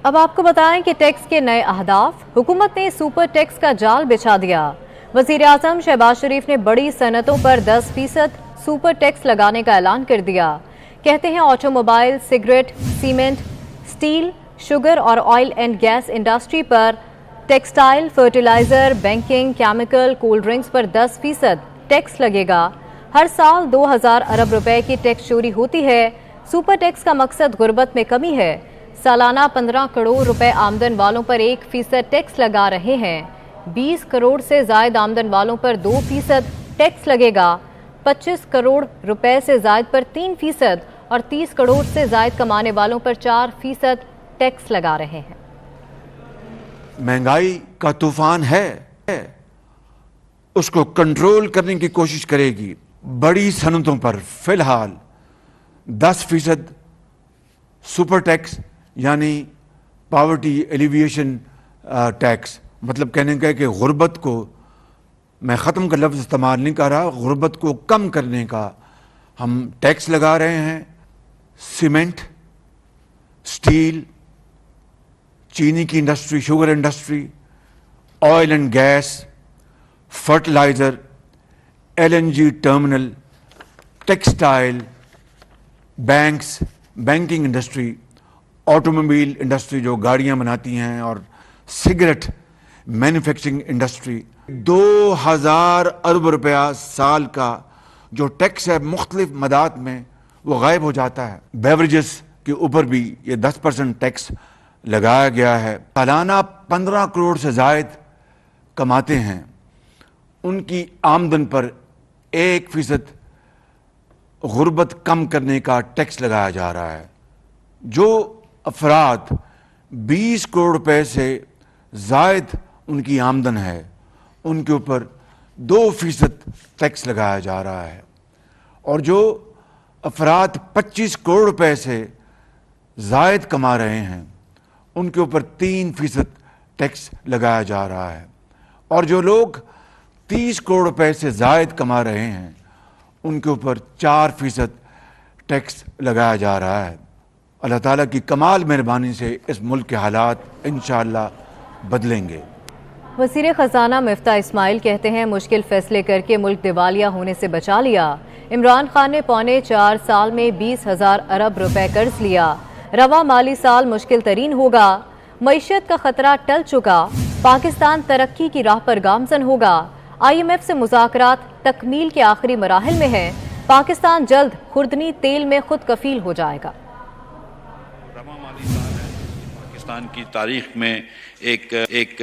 अब आपको बताएं कि टैक्स के नए अहदाफ, हुकूमत ने सुपर टैक्स का जाल बिछा दिया। वजीर आजम शहबाज शरीफ ने बड़ी सनतों पर 10% सुपर टैक्स लगाने का ऐलान कर दिया। कहते हैं automobile, cigarette, cement, steel, sugar और ऑयल एंड गैस इंडस्ट्री पर, textile, fertiliser, banking, chemical, cold drinks पर 10% टैक्स लगेगा। हर साल 2000 अरब रुपए की टैक्स चोरी होती है। सुपर टैक्स का मकसद गुर्बत में कमी है। सालाना 15 करोड़ रुपए आमदन वालों पर 1% टैक्स लगा रहे हैं। 20 करोड़ से जायद आमदन वालों पर 2% टैक्स लगेगा। 25 करोड़ रुपए से जायद पर 3% और 30 करोड़ से जायद कमाने वालों पर 4% टैक्स लगा रहे हैं। महंगाई का तूफान है, उसको कंट्रोल करने की कोशिश करेगी। बड़ी सनतों पर फिलहाल 10% सुपर टैक्स यानी पॉवर्टी एलिविएशन टैक्स, मतलब कहने का है कि गुर्बत को, मैं ख़त्म का लफ्ज़ इस्तेमाल नहीं कर रहा, गुर्बत को कम करने का हम टैक्स लगा रहे हैं। सीमेंट, स्टील, चीनी की industry, sugar industry, oil and gas, fertiliser, LNG terminal, textile, banks, banking industry, automobile industry जो गाड़ियां बनाती हैं, और सिगरेट मैन्युफैक्चरिंग इंडस्ट्री। 2000 अरब रुपया साल का जो टैक्स है मुख्तलिफ मदात में, वो गायब हो जाता है। बेवरेजेस के ऊपर भी ये 10% टैक्स लगाया गया है। सालाना 15 करोड़ से जायद कमाते हैं, उनकी आमदन पर 1% गुर्बत कम करने का टैक्स लगाया जा रहा है। जो अफराद 20 करोड़ रुपए से जायद उनकी आमदन है, उनके ऊपर 2% टैक्स लगाया जा रहा है, और जो अफराद 25 करोड़ रुपए से जायद कमा रहे हैं, उनके ऊपर 3% टैक्स लगाया जा रहा है, और जो लोग 30 करोड़ रुपए से जायद कमा रहे हैं, उनके ऊपर 4% टैक्स लगाया जा रहा है। अल्लाह ताला की कमाल मेहरबानी से इस मुल्क के हालात इंशाअल्लाह बदलेंगे। वज़ीर ख़ज़ाना मिफ्ता इस्माइल कहते हैं मुश्किल फैसले करके मुल्क दिवालिया होने से बचा लिया। इमरान खान ने पौने 4 साल में 20,000 अरब रुपए कर्ज लिया। रवा माली साल मुश्किल तरीन होगा। मईशत का खतरा टल चुका। पाकिस्तान तरक्की की राह पर गामजन होगा। IMF से मुज़ाकरात तकमील के आखिरी मराहिल में है। पाकिस्तान जल्द खुर्दनी तेल में खुद कफील हो जाएगा। पाकिस्तान की तारीख में एक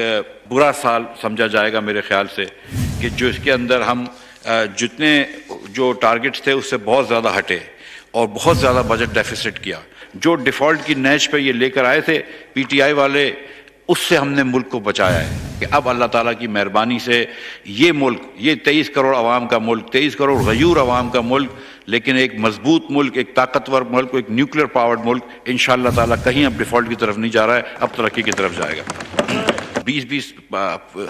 बुरा साल समझा जाएगा मेरे ख्याल से, कि जो इसके अंदर हम जितने जो टारगेट्स थे उससे बहुत ज़्यादा हटे और बहुत ज़्यादा बजट डेफिसिट किया। जो डिफ़ॉल्ट की नैच पे ये लेकर आए थे PTI वाले, उससे हमने मुल्क को बचाया है कि अब अल्लाह ताला की मेहरबानी से ये मुल्क, ये 23 करोड़ आवाम का मुल्क, 23 करोड़ गयूर आवाम का मुल्क, लेकिन एक मजबूत मुल्क, एक ताकतवर मुल्क, एक न्यूक्लियर पावर्ड मुल्क, इंशाअल्लाह ताला कहीं अब डिफ़ॉल्ट की तरफ नहीं जा रहा है, अब तरक्की की तरफ जाएगा। 20-20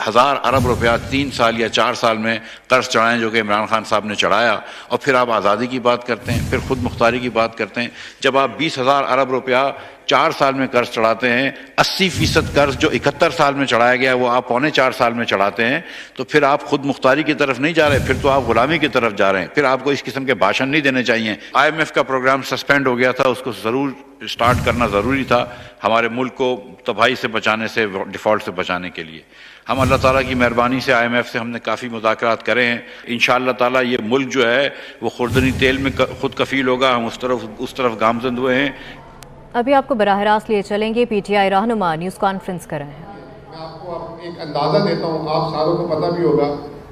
हज़ार अरब रुपया 3 साल या 4 साल में कर्ज चढ़ाएं, जो कि इमरान खान साहब ने चढ़ाया, और फिर आप आज़ादी की बात करते हैं, फिर खुद मुख्तारी की बात करते हैं। जब आप 20,000 अरब रुपया 4 साल में कर्ज चढ़ाते हैं, 80% कर्ज जो 71 साल में चढ़ाया गया वो आप पौने 4 साल में चढ़ाते हैं, तो फिर आप खुद मुख्तारी की तरफ नहीं जा रहे, फिर तो आप गुलामी की तरफ जा रहे हैं। फिर आपको इस किस्म के भाषण नहीं देने चाहिए। IMF का प्रोग्राम सस्पेंड हो गया था, उसको ज़रूर स्टार्ट करना ज़रूरी था, हमारे मुल्क को तबाही से बचाने से, डिफ़ॉल्ट से बचाने के लिए। हम अल्लाह ताला की मेहरबानी से IMF से हमने काफ़ी मुज़ाकरात करे हैं। इंशाअल्लाह ताला ये मुल्क जो है वो खुर्दनी तेल में खुद कफ़ील होगा। हम उस तरफ गामजन हुए हैं। अभी आपको बराह रास्त लिए चलेंगे। PTI रहनुमा न्यूज़ कॉन्फ्रेंस कर रहे हैं। मैं आपको एक अंदाज़ा देता हूँ, आप सारों को पता भी होगा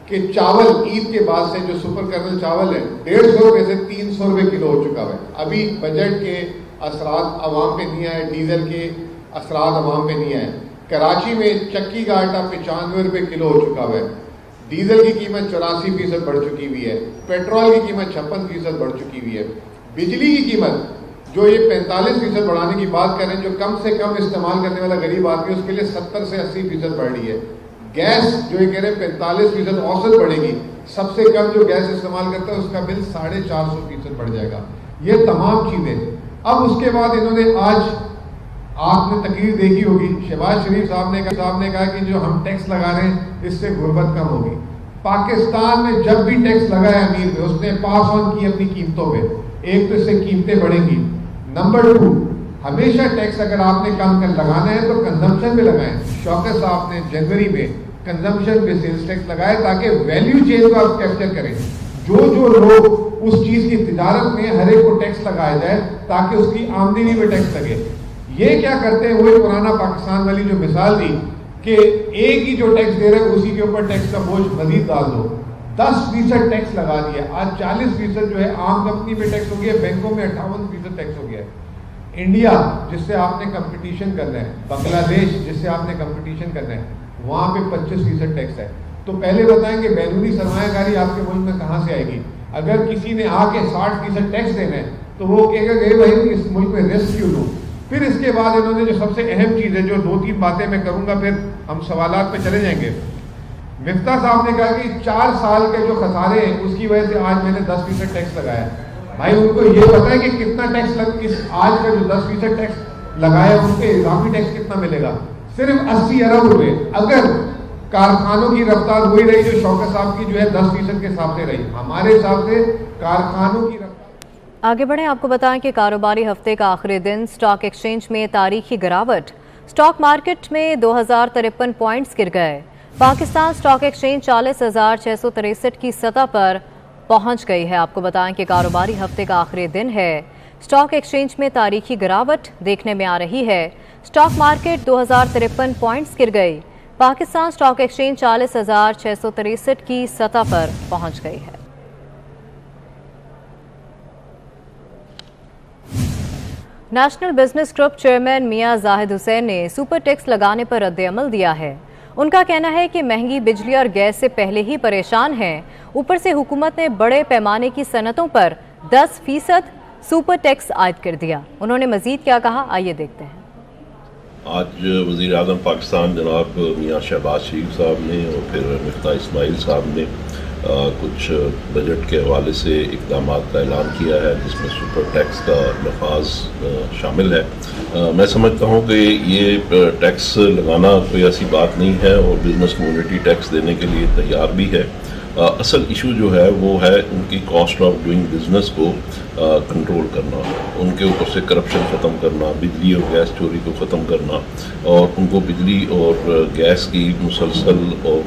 कि चावल ईद के बाद से जो सुपर कर्नल चावल है 150 रुपये से 300 रुपये किलो हो चुका है। अभी बजट के असरात आवाम पे नहीं आए, डीजल के असरात आवाम पे नहीं आए। कराची में चक्की का आटा 95 रुपये किलो हो चुका है। डीजल की कीमत 84% बढ़ चुकी हुई है। पेट्रोल की कीमत 56% बढ़ चुकी हुई है। बिजली की कीमत जो ये 45% बढ़ाने की बात कर रहे हैं, जो कम से कम इस्तेमाल करने वाला गरीब आदमी, उसके लिए 70 से 80% बढ़ रही है। गैस जो ये कह रहे हैं 45% औसत बढ़ेगी, सबसे कम जो गैस इस्तेमाल करता है उसका बिल 450% बढ़ जाएगा। ये तमाम चीजें। अब उसके बाद इन्होंने आज आपने तकरीर देखी होगी, शहबाज शरीफ साहब ने कहा कि जो हम टैक्स लगा रहे हैं इससे गुर्बत कम होगी। पाकिस्तान में जब भी टैक्स लगा है अमीर पे, उसने पास ऑन की अपनी कीमतों पे। एक तो इससे कीमतें बढ़ेंगी, नंबर 2 हमेशा टैक्स अगर आपने कम कर लगाना है तो कंजम्पशन पे लगाएं। शौकत साहब ने जनवरी में कंजम्पशन पे सेल्स टैक्स लगाया ताकि वैल्यू चेन को आप कैप्चर करें। जो लोग उस चीज की तिजारत में हर एक को टैक्स लगाया जाए ताकि उसकी आमदनी में टैक्स लगे। ये क्या करते हैं, वही पुराना पाकिस्तान वाली जो मिसाल दी कि एक ही जो टैक्स दे रहे हैं उसी के ऊपर टैक्स का बोझ मजीद डाल दो। 10% टैक्स लगा दिया, आज 40% जो है आम कंपनी में टैक्स हो गया, बैंकों में 58% टैक्स हो गया है। इंडिया जिससे आपने कंपटीशन करना है, बांग्लादेश जिससे आपने कंपटीशन करना है, वहां पे 25% टैक्स है। तो पहले बताएंगे बैरूनी सरमायाकारी आपके मुल्क में कहां से आएगी? अगर किसी ने आके 60% टैक्स देना है तो वो कहेगा कि भाई इस मुल्क में रिस्क क्यों लूं। फिर इसके बाद इन्होंने जो सबसे अहम चीज है, जो 2-3 बातें मैं करूंगा फिर हम सवालात पे चले जाएंगे। मिफ्ता साहब ने कहा कि 4 साल के जो खसारे हैं उसकी वजह से आज मैंने 10% टैक्स लगाया। भाई उनको ये पता है कि कितना टैक्स आज का जो 10% टैक्स लगाया उनके इजाफी टैक्स कितना मिलेगा? सिर्फ 80 अरब रुपए। अगर कारखानों की रफ्तार वही रही जो शौकत साहब की जो है 10% के हिसाब से रही, हमारे हिसाब से कारखानों की रफ्तार। आगे बढ़े, आपको बताएं कि कारोबारी हफ्ते का आखिरी दिन स्टॉक एक्सचेंज में तारीखी गिरावट। स्टॉक मार्केट में 2053 पॉइंट्स गिर गए। पाकिस्तान स्टॉक एक्सचेंज 40,663 की सतह पर पहुंच गई है। आपको बताएं कि कारोबारी हफ्ते का आखिरी दिन है। स्टॉक एक्सचेंज में तारीखी गिरावट देखने में आ रही है। स्टॉक मार्केट 2053 पॉइंट्स गिर गई। पाकिस्तान स्टॉक एक्सचेंज 40,663 की सतह पर पहुंच गई है। नेशनल बिजनेस ग्रुप चेयरमैन मियां जाहिद हुसैन ने सुपर टैक्स लगाने पर रद्द-ए-अमल दिया है। उनका कहना है कि महंगी बिजली और गैस से पहले ही परेशान हैं, ऊपर से हुकूमत ने बड़े पैमाने की सनतों पर 10% सुपर टैक्स आयद कर दिया। उन्होंने मजीद क्या कहा, आइए देखते हैं। आज वज़ीर आज़म पाकिस्तान जनाब मियां शहबाज शरीफ साहब ने और फिर मिफ्ता इस्माइल साहब ने कुछ बजट के हवाले से इक़दाम का ऐलान किया है जिसमें सुपर टैक्स का लफाज शामिल है। मैं समझता हूँ कि ये टैक्स लगाना कोई ऐसी बात नहीं है और बिज़नेस कम्युनिटी टैक्स देने के लिए तैयार भी है। असल इशू जो है वो है उनकी कॉस्ट ऑफ डूइंग बिजनेस को कंट्रोल करना, उनके ऊपर से करप्शन ख़त्म करना, बिजली और गैस चोरी को ख़त्म करना और उनको बिजली और गैस की मुसलसल और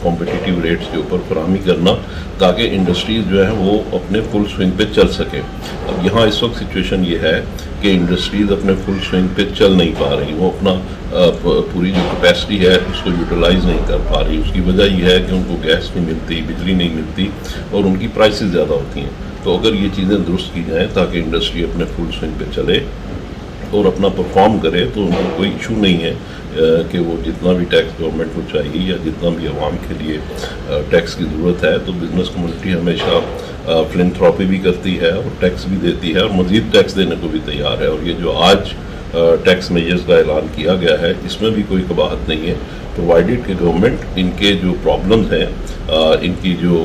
कॉम्पिटिटिव रेट्स के ऊपर फराहमी करना ताकि इंडस्ट्रीज़ जो है वो अपने फुल स्विंग पे चल सके। अब यहाँ इस वक्त सिचुएशन ये है कि इंडस्ट्रीज़ अपने फुल स्विंग पे चल नहीं पा रही, वो अपना पूरी जो कैपेसिटी है उसको यूटिलाइज़ नहीं कर पा रही। उसकी वजह यह है कि उनको गैस नहीं मिलती, बिजली नहीं मिलती और उनकी प्राइसेस ज़्यादा होती हैं। तो अगर ये चीज़ें दुरुस्त की जाएँ ताकि इंडस्ट्री अपने फुल स्विंग पे चले और अपना परफॉर्म करे तो उनको कोई इशू नहीं है कि वो जितना भी टैक्स गवर्नमेंट को चाहिए या जितना भी आवाम के लिए टैक्स की ज़रूरत है तो बिज़नेस कम्युनिटी हमेशा फिलैंथ्रोपी भी करती है और टैक्स भी देती है और मज़ीद टैक्स देने को भी तैयार है। और ये जो आज टैक्स मेजर्स का ऐलान किया गया है इसमें भी कोई कबाहत नहीं है, प्रोवाइडेड कि गवर्नमेंट इनके जो प्रॉब्लम्स हैं, इनकी जो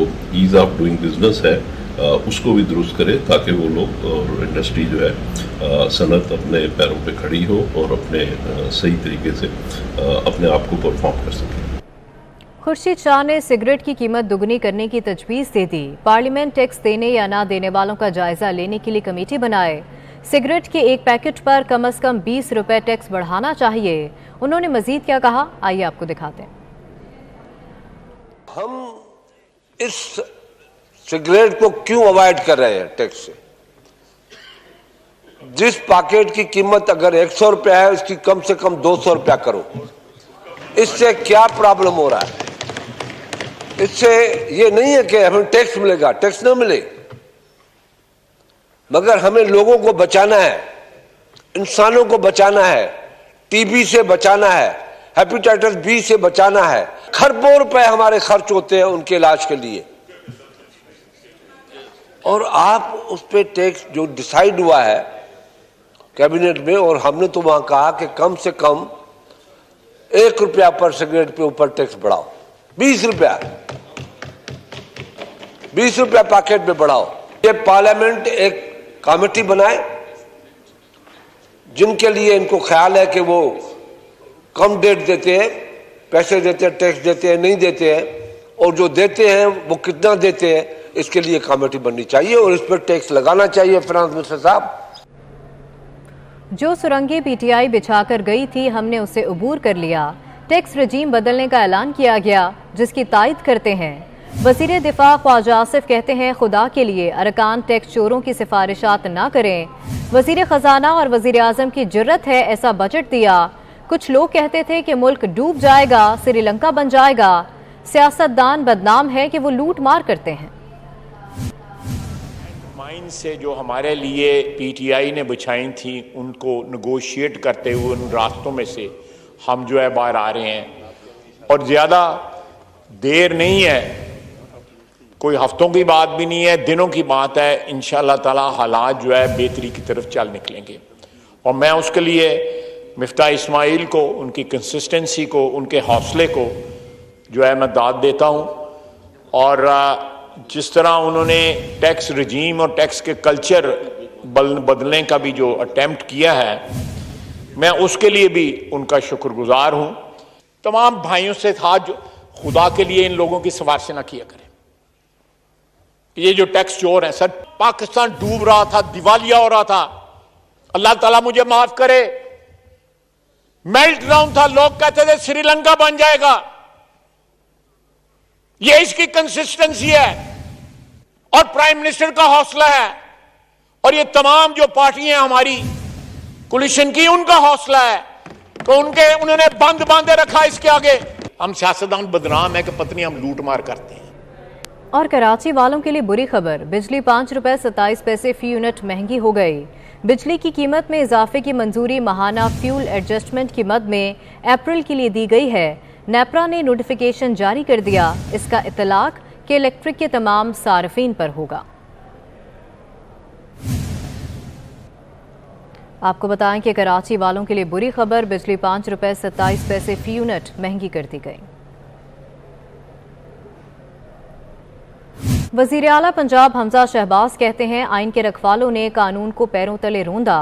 ईज़ ऑफ डूइंग बिजनेस है उसको भी दुरुस्त करे ताकि वो लोग और इंडस्ट्री जो है सनत अपने पैरों पे खड़ी हो और अपने सही तरीके से अपने आप को परफॉर्म कर सके। खुर्शीद शाह ने सिगरेट की कीमत दुगनी करने की तजवीज़ दे दी। पार्लियामेंट टैक्स देने या ना देने वालों का जायजा लेने के लिए कमेटी बनाए। सिगरेट के एक पैकेट पर कम से कम 20 रुपए टैक्स बढ़ाना चाहिए। उन्होंने मजीद क्या कहा, आइए आपको दिखाते हैं। हम इस सिगरेट को क्यों अवॉइड कर रहे हैं टैक्स से? जिस पैकेट की कीमत अगर 100 रुपया है उसकी कम से कम 200 रुपया करो। इससे क्या प्रॉब्लम हो रहा है? इससे ये नहीं है कि हमें टैक्स मिलेगा, टैक्स न मिले, मगर हमें लोगों को बचाना है, इंसानों को बचाना है, टीबी से बचाना है, हेपेटाइटिस बी से बचाना है। खरबों रुपए हमारे खर्च होते हैं उनके इलाज के लिए और आप उस पर टैक्स जो डिसाइड हुआ है कैबिनेट में और हमने तो वहां कहा कि कम से कम 1 रुपया पर सिगरेट पे ऊपर टैक्स बढ़ाओ, 20 रुपया पैकेट पे बढ़ाओ। ये पार्लियामेंट एक कमेटी बनाए जिनके लिए इनको ख्याल है कि वो कम डेट देते हैं, पैसे देते हैं, टैक्स देते हैं, नहीं देते हैं, और जो देते हैं वो कितना देते हैं, इसके लिए कमेटी बननी चाहिए और इस पर टैक्स लगाना चाहिए। फाइनेंस मिनिस्टर साहब, जो सुरंगें पीटीआई बिछाकर गई थी, हमने उसे अबूर कर लिया। टैक्स रजीम बदलने का ऐलान किया गया, जिसकी तायद करते हैं। वज़ीर दिफा ख्वाजा आसिफ कहते हैं, खुदा के लिए अरकान टैक्स चोरों की सिफारिशात ना करें। वज़ीर ख़जाना और वज़ीर आज़म की जुर्रत है ऐसा बजट दिया। कुछ लोग कहते थे कि मुल्क डूब जाएगा, श्रीलंका बन जाएगा। सियासतदान बदनाम है कि वो लूट मार करते हैं। माइन से जो हमारे लिए पीटीआई ने बिछाई थी, उनको नेगोशिएट करते हुए उन रास्तों में से हम जो है बाहर आ रहे हैं, और ज़्यादा देर नहीं है, कोई हफ्तों की बात भी नहीं है, दिनों की बात है। इंशाअल्लाह ताला हालात जो है बेहतरी की तरफ चल निकलेंगे, और मैं उसके लिए मिफ्ता इस्माइल को, उनकी कंसिस्टेंसी को, उनके हौसले को जो है मैं दाद देता हूँ। और जिस तरह उन्होंने टैक्स रजीम और टैक्स के कल्चर बदलने का भी जो अटेम्प्ट किया है, मैं उसके लिए भी उनका शुक्रगुजार हूँ। तमाम भाइयों से था, जो खुदा के लिए इन लोगों की सिफारिश ना किया करें। ये जो टैक्स चोर है सर, पाकिस्तान डूब रहा था, दिवालिया हो रहा था, अल्लाह ताला मुझे माफ करे, मेल्ट डाउन था, लोग कहते थे श्रीलंका बन जाएगा। ये इसकी कंसिस्टेंसी है और प्राइम मिनिस्टर का हौसला है, और ये तमाम जो पार्टियां हमारी कोलिशन की, उनका हौसला है कि उन्होंने बंद बांधे रखा इसके आगे। हम सियासतदान बदनाम है कि पत्नी हम लूट मार करते हैं। और कराची वालों के लिए बुरी खबर, बिजली 5 रुपए 27 पैसे फी यूनिट महंगी हो गई। बिजली की कीमत में इजाफे की मंजूरी माहाना फ्यूल एडजस्टमेंट की मद में अप्रैल के लिए दी गई है। नेपरा ने नोटिफिकेशन जारी कर दिया। इसका इतलाक के इलेक्ट्रिक के तमाम सार्फिन पर होगा। आपको बताएं कि कराची वालों के लिए बुरी खबर, बिजली 5 रुपए 27 पैसे फी यूनिट महंगी कर दी गई। वज़ीर आला पंजाब हमजा शहबाज कहते हैं, आइन के रखवालों ने कानून को पैरों तले रोंदा,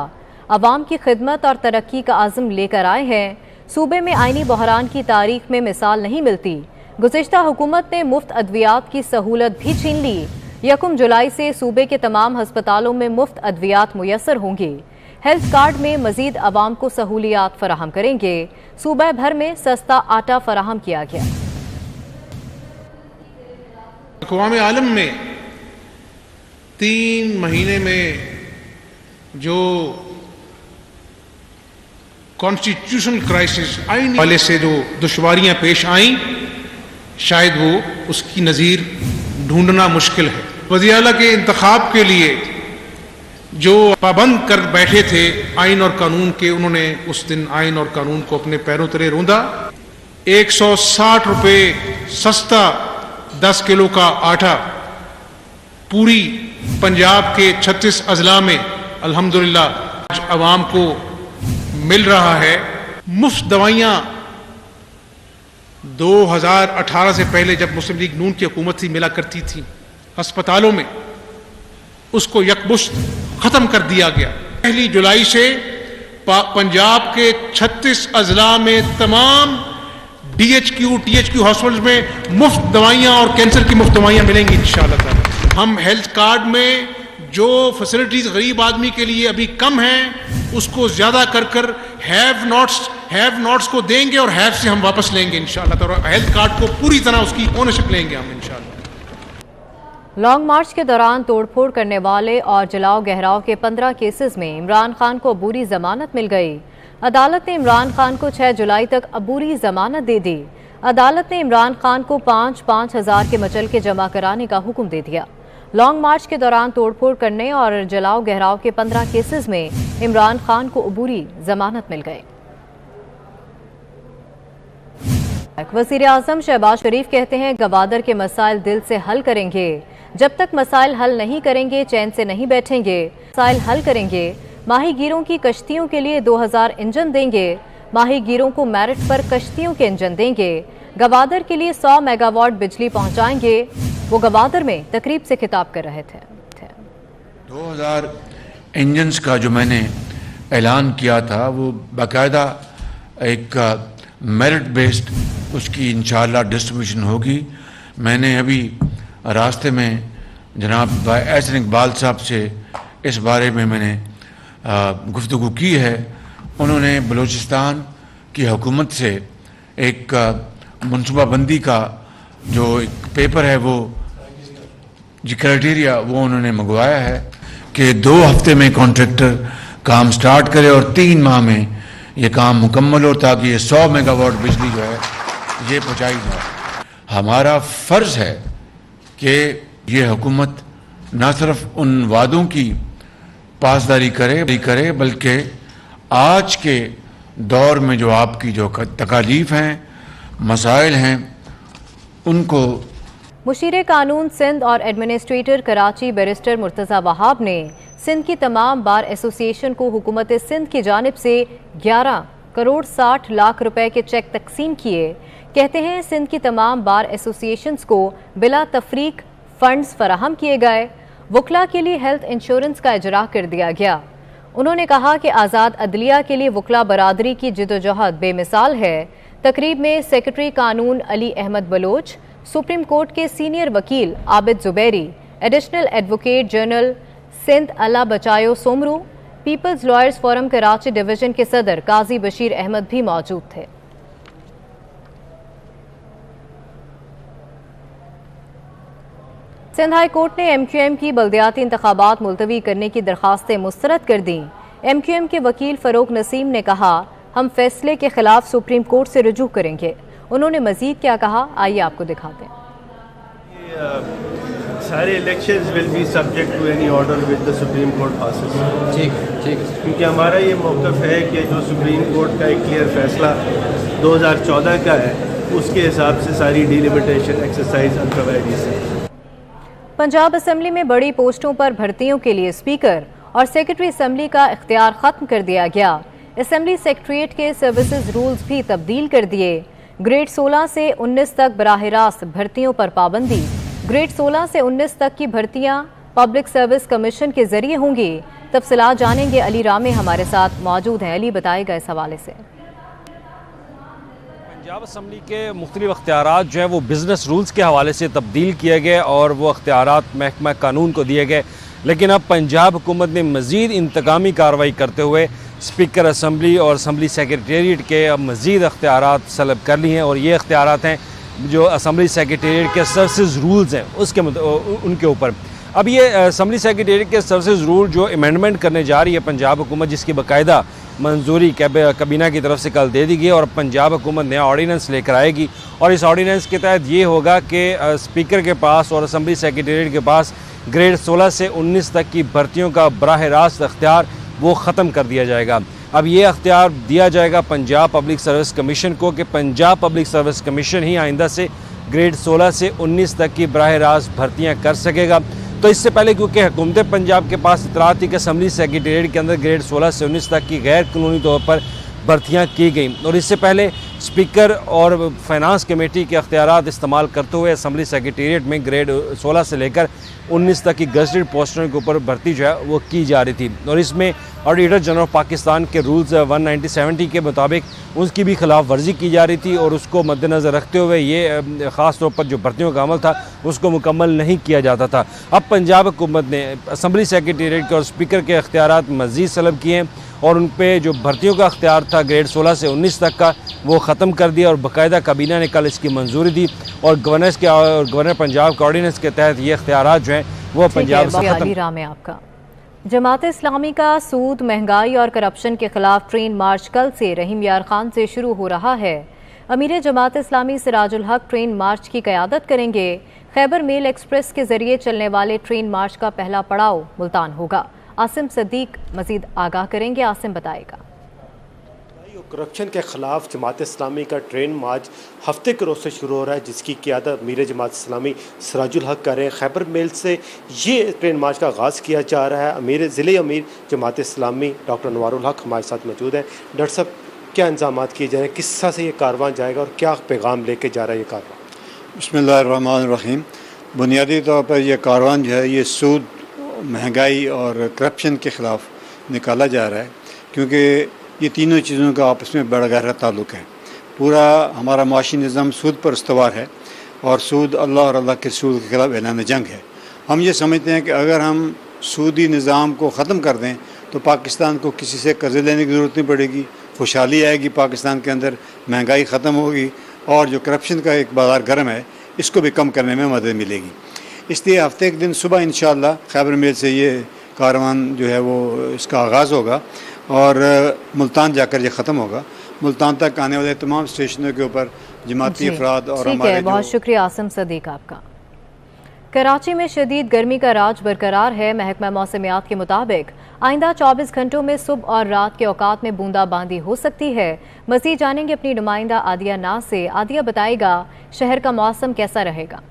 अवाम की खिदमत और तरक्की का आज़म लेकर आए हैं। सूबे में आइनी बहरान की तारीख में मिसाल नहीं मिलती। गुज़िश्ता हुकूमत ने मुफ्त अद्वियात की सहूलत भी छीन ली। 1 जुलाई से सूबे के तमाम हस्पतालों में मुफ्त अद्वियात मुयस्सर होंगी। हेल्थ कार्ड में मजीद अवाम को सहूलियात फराहम करेंगे। सूबे भर में सस्ता आटा फराहम किया गया। अक़वाम आलम में 3 महीने में जो कॉन्स्टिट्यूशनल क्राइसिस आईनी वाले से जो दुश्वारियां पेश आईं, शायद वो उसकी नज़ीर ढूंढना मुश्किल है। वज़ीर आला के इंतखाब के लिए जो पाबंद कर बैठे थे आइन और कानून के, उन्होंने उस दिन आइन और कानून को अपने पैरों तले रोंदा। 160 रुपये सस्ता 10 किलो का आटा पूरी पंजाब के 36 अजला में अल्हम्दुलिल्लाह अवाम को मिल रहा है। मुफ्त दवाइयां 2018 से पहले जब मुस्लिम लीग नून की हुकूमत थी मिला करती थी अस्पतालों में, उसको यकमुश्त खत्म कर दिया गया। 1 जुलाई से पंजाब के 36 अजला में तमाम DHQ, THQ हॉस्पिटल्स में मुफ्त दवाइयां और कैंसर की मुफ्त दवाइयां मिलेंगी इंशाअल्लाह ताला। हम हेल्थ कार्ड में जो फैसिलिटीज गरीब आदमी के लिए अभी कम हैं, उसको ज्यादा कर हैव नॉट्स को देंगे और हैव से हम वापस लेंगे इंशाअल्लाह ताला। हेल्थ कार्ड को पूरी तरह उसकी ओनरशिप लेंगे हम इंशाअल्लाह। लॉन्ग मार्च के दौरान तोड़फोड़ करने वाले और जलाओ गहराव के 15 केसेस में इमरान खान को अबूरी जमानत मिल गई। अदालत ने इमरान खान को 6 जुलाई तक अबूरी जमानत दे दी। अदालत ने इमरान खान को 5-5 हज़ार के मचलके जमा कराने का हुक्म दे दिया। लॉन्ग मार्च के दौरान तोड़फोड़ करने और जलाओ गहराव के 15 केसेस में इमरान खान को अबूरी जमानत मिल गई। वज़ीर आज़म शहबाज शरीफ कहते हैं, गवादर के मसाइल दिल से हल करेंगे। जब तक मसाइल हल नहीं करेंगे चैन से नहीं बैठेंगे। मसाइल हल करेंगे। माहीगीरों की कश्तियों के लिए 2000 इंजन देंगे। माहीगीरों को मेरिट पर कश्तियों के इंजन देंगे। गवादर के लिए 100 मेगावाट बिजली पहुंचाएंगे। वो गवादर में तकरीब से खिताब कर रहे थे। 2000 इंजन्स का जो मैंने ऐलान किया था वो बाकायदा एक मेरिट बेस्ड उसकी इंशाअल्लाह डिस्ट्रीब्यूशन होगी। मैंने अभी रास्ते में जनाब एहसन इकबाल साहब से इस बारे में मैंने गुफ्तगू की है। उन्होंने बलूचिस्तान की हुकूमत से एक मनसूबाबंदी का जो एक पेपर है वो जी क्राइटेरिया वो उन्होंने मंगवाया है कि 2 हफ्ते में कॉन्ट्रैक्टर काम स्टार्ट करे और 3 माह में ये काम मुकम्मल हो ताकि ये 100 मेगावाट बिजली जो है ये पहुँचाई जाए। हमारा फ़र्ज़ है कि ये हुकूमत न सिर्फ उन वादों की पासदारी करे बल्कि आज के दौर में जो आपकी जो तकालीफ हैं मसाइल हैं उनको। मुशीर कानून सिंध और एडमिनिस्ट्रेटर कराची बैरिस्टर मुर्तज़ा वहाब ने सिंध की तमाम बार एसोसिएशन को हुकूमत सिंध की जानिब से 11 करोड़ 60 लाख रुपए के चेक तकसीम किए। कहते हैं सिंध की तमाम बार एसोसिएशंस को बिला तफरीक फंड्स फराहम किए गए। वकला के लिए हेल्थ इंश्योरेंस का इजरा कर दिया गया। उन्होंने कहा कि आज़ाद अदलिया के लिए वकला बरादरी की जिदोजहद बेमिसाल है। तकरीब में सेक्रेटरी कानून अली अहमद बलोच, सुप्रीम कोर्ट के सीनियर वकील Abid Zubairi, additional advocate general Sindh Allah Bachayo Soomro, people's lawyers forum Karachi division के सदर काजी बशीर अहमद भी मौजूद थे। सिंध हाई कोर्ट ने MQM की बल्दियाती इंतखाबात मुलतवी करने की दरखास्तें मुस्तरद कर दी। MQM के वकील फरोग नसीम ने कहा, हम फैसले के खिलाफ सुप्रीम कोर्ट से रुजू करेंगे। उन्होंने मजीद क्या कहा, आइए आपको दिखाते हैं। सारे elections will be subject to any order with the Supreme Court passes. ठीक क्योंकि हमारा ये मौक़िफ़ है कि जो सुप्रीम कोर्ट का एक क्लियर फैसला 2014 का है उसके हिसाब से सारी डिलिमिटेशन एक्सरसाइज अनप्रवाइडी से। पंजाब असम्बली में बड़ी पोस्टों पर भर्तियों के लिए स्पीकर और सेक्रेटरी असम्बली का इख्तियार खत्म कर दिया गया। असम्बली सेक्रेटरीट के सर्विसेज रूल्स भी तब्दील कर दिए। ग्रेड 16 से 19 तक बराह रास्त भर्तियों पर पाबंदी। ग्रेड 16 से 19 तक की भर्तियां पब्लिक सर्विस कमीशन के जरिए होंगी। तफसीलात जानेंगे, अली रामे हमारे साथ मौजूद हैं। अली, बताएगा इस हवाले से। पंजाब असम्बली के मुख्तलिफ अख्तियारात जो है वो बिज़नेस रूल्स के हवाले से तब्दील किए गए और वो अख्तियारात महकमा कानून को दिए गए, लेकिन अब पंजाब हुकूमत ने मज़ीद इंतकामी कार्रवाई करते हुए स्पीकर असम्बली और असम्बली सेक्रेटेरिएट के अब मज़ीद अख्तियारात सलब कर ली हैं। और ये अख्तियारात हैं जो असम्बली सेक्रेटेरिएट के सर्विसेज रूल्स हैं उसके उनके ऊपर। अब ये असम्बली सेक्रेटेरिएट के सर्विसेज रूल जो अमेंडमेंट करने जा रही है पंजाब हुकूमत, जिसकी बाकायदा मंजूरी काबीना की तरफ से कल दे दी गई और पंजाब हुकूमत नया ऑर्डीनेंस लेकर आएगी। और इस ऑर्डीनेंस के तहत ये होगा कि स्पीकर के पास और असम्बली सेक्रेटेरिएट के पास ग्रेड 16 से 19 तक की भर्तियों का बराह रास्त अख्तियार वो ख़त्म कर दिया जाएगा। अब ये अख्तियार दिया जाएगा पंजाब पब्लिक सर्विस कमीशन को कि पंजाब पब्लिक सर्विस कमीशन ही आइंदा से ग्रेड 16 से 19 तक की बराह रास्त भर्तियाँ कर सकेगा। तो इससे पहले क्योंकि हुकूमत पंजाब के पास इतला थी कि असम्बली सेक्रेटेरिएट के अंदर ग्रेड 16 से 19 तक की गैर कानूनी तौर पर भर्तियाँ की गई और इससे पहले स्पीकर और फाइनेंस कमेटी के अख्तियारात इस्तेमाल करते हुए असम्बली सेक्रेटेरिएट में ग्रेड 16 से लेकर 19 तक की गजटेड पोस्टों के ऊपर भर्ती जो है वो की जा रही थी। और इसमें ऑडिटर जनरल पाकिस्तान के रूल्स 190-70 के मुताबिक उसकी भी खिलाफ वर्जी की जा रही थी और उसको मद्देनज़र रखते हुए ये ख़ास तौर पर जो भर्तियों का अमल था उसको मुकम्मल नहीं किया जाता था। अब पंजाब हुकूमत ने असम्बली सेक्रेटेरिएट के और स्पीकर के अख्तियारात मज़ीद सलब किए हैं और उन पर जो भर्तियों का अख्तियार था ग्रेड 16 से 19 तक का वो ख़त्म कर दिया और बाकायदा काबीना ने कल इसकी मंजूरी दी और गवर्नर पंजाब के ऑर्डीनेंस के तहत ये अख्तियारात जो हैं वो पंजाब से खत्म। राम आपका जमात इस्लामी का सूद, महंगाई और करप्शन के खिलाफ ट्रेन मार्च कल से रहीम यार खान से शुरू हो रहा है। अमीर जमात इस्लामी सिराजुल हक ट्रेन मार्च की क़यादत करेंगे। खैबर मेल एक्सप्रेस के जरिए चलने वाले ट्रेन मार्च का पहला पड़ाव मुल्तान होगा। आसिम सदीक मजीद आगाह करेंगे। आसिम बताएगा। करप्शन के खिलाफ जमात इस्लामी का ट्रेन मार्च हफ्ते के रोज़ से शुरू हो रहा है, जिसकी क़यादत अमीर जमात इस्लामी सिराजुल हक कर रहे हैं। खैबर मेल से ये ट्रेन मार्च का आगाज़ किया जा रहा है। ज़िले अमीर जमात इस्लामी डॉक्टर अनवारुल हक हमारे साथ मौजूद हैं। डॉक्टर साहब, क्या इंतजाम किए जा रहे हैं, किस तरह से ये कारवां जाएगा और क्या पैगाम लेके जा रहा है ये कारवां? बिस्मिल्लाहिर्रहमानिर्रहीम। बुनियादी तौर पर यह कारवां जो है ये सूद, महंगाई और करप्शन के ख़िलाफ़ निकाला जा रहा है, क्योंकि ये तीनों चीज़ों का आपस में बड़ा गहरा ताल्लुक़ है। पूरा हमारा माशी निज़ाम सूद पर इस्तवार है और सूद अल्लाह और अल्लाह के रसूल के खिलाफ ऐलान जंग है। हम ये समझते हैं कि अगर हम सूदी निज़ाम को ख़त्म कर दें तो पाकिस्तान को किसी से कर्ज़े लेने की ज़रूरत नहीं पड़ेगी, खुशहाली आएगी पाकिस्तान के अंदर, महंगाई ख़त्म होगी और जो करप्शन का एक बाज़ार गर्म है इसको भी कम करने में मदद मिलेगी। इसलिए हफ्ते के दिन सुबह इंशाअल्लाह खैबर मेल से ये कारवान जो है वो इसका आगाज़ होगा और मुल्तान जाकर ये ख़त्म होगा। मुल्तान तक आने वाले तमाम स्टेशनों के ऊपर जमाती अफराद और हमारे बहुत शुक्रिया आसिम सदीक आपका। कराची में शदीद गर्मी का राज बरकरार है। महकमा मौसमियात के मुताबिक आइंदा 24 घंटों में सुबह और रात के औकात में बूंदाबांदी हो सकती है। मज़ीद जानेंगे अपनी नुमाइंदा आदिया नाज से। आदिया बताएगा शहर का मौसम कैसा रहेगा।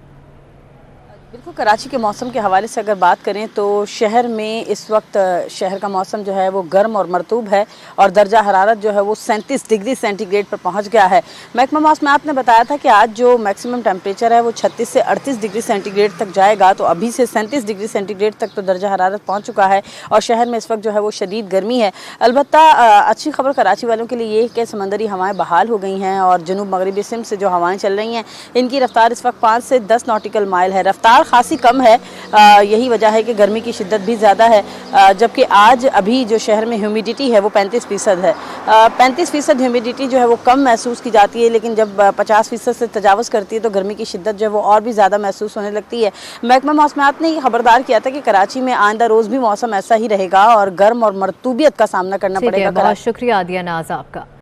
बिल्कुल, कराची के मौसम के हवाले से अगर बात करें तो शहर में इस वक्त शहर का मौसम जो है वो गर्म और मरतूब है और दर्जा हरारत जो है वो 37 डिग्री सेंटीग्रेड पर पहुंच गया है। महकमा मौसमियात ने बताया था कि आज जो मैक्सिमम टेम्परेचर है वो 36 से 38 डिग्री सेंटीग्रेड तक जाएगा, तो अभी से 37 डिग्री सेंटीग्रेड तक तो दर्जा हरारत पहुँच चुका है और शहर में इस वक्त जो है वो शदीद गर्मी है। अलबत्ता अच्छी खबर कराची वालों के लिए ये कि समंदरी हवाएँ बहाल हो गई हैं और जनूब मगरबी सिम से जो हवाएँ चल रही हैं इनकी रफ्तार इस वक्त 5 से 10 नॉटिकल माइल है। रफ्तार खासी कम है, यही वजह है कि गर्मी की शिद्दत भी ज़्यादा है। जबकि आज अभी जो शहर में ह्यूमिडिटी है वो 35% है। 35% ह्यूमिडिटी जो है वो कम महसूस की जाती है, लेकिन जब 50% से तजावज़ करती है तो गर्मी की शिद्दत जो है वो और भी ज़्यादा महसूस होने लगती है। महकमा मौसमियात ने खबरदार किया था कि कराची में आइंदा रोज़ भी मौसम ऐसा ही रहेगा और गर्म और मरतूबियत का सामना करना पड़ेगा। बहुत शुक्रिया आदिया नाज आपका।